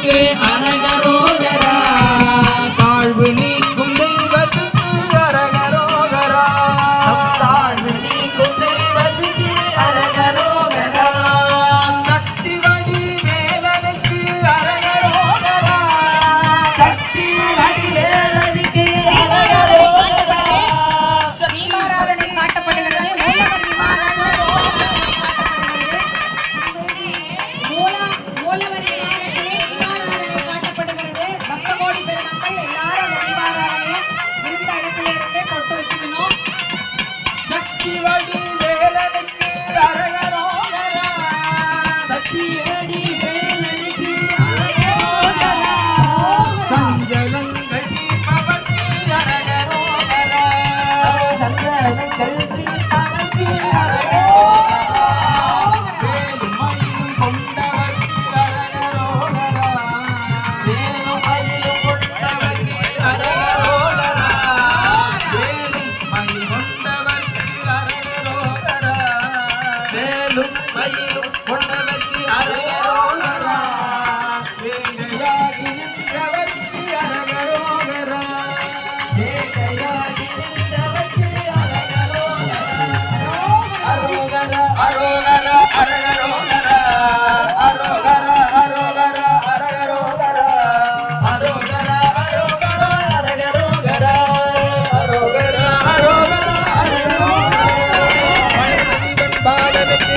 வேலனுக்கு அரகரோகரா. தாழ்வு நீக்கும் தெய்வத்துக்கு அரகரோகரா. தாழ்வு நீக்கும் தெய்வத்துக்கு அரகரோகரா. சக்தி வடி வேலனுக்கு அரகரோகரா. சக்தி வடி வேலனுக்கு அரகரோகரா. தீபாராதனை காட்டப்படுகிறது. மூலவர் விமானத்திலே தீபாராதனை காட்டப்படுகிறது. பக்த கோடி பெருமக்கள் எல்லாரும் அந்த தீபாராதனையை இந்த இடத்திலிருந்து தொட்டு வச்சுக்கணும். சக்தி வடி வேலனுக்கு அரகரோகரா. சக்தி வடி வேலனுக்கு அரகரோகரா. சஞ்சலங்கள் தீபவர்க்கு அரகரோகரா. சஞ்சலங்கள் தீபவர்க்கு அரகரோகரா. வேலும் மயிலும் கொண்டவர்க்கு அரகரோகரா. வேலும் மயிலும் கொண்டவர்க்கு அரகரோகரா. வேலும் மயில் கொண்டவர்க்கு அரகரோகரா. வேலும் மயிலும் கொண்டவர்க்கு அரகரோகரா. வேங்கையாகி நின்றவர்க்கு அரகரோகரா. வேங்கையாகி நின்றவர்க்கு அரகரோகரா. அரோகரா அரோகரா அரகரோகரா. அரோகரா அரோகரா அரகரோகரா. அரோகரா அரோகரா அரகரோகரா. அரோகரா அரோகரா அரகரோகரா. மழைதீபன் பாலனுக்கு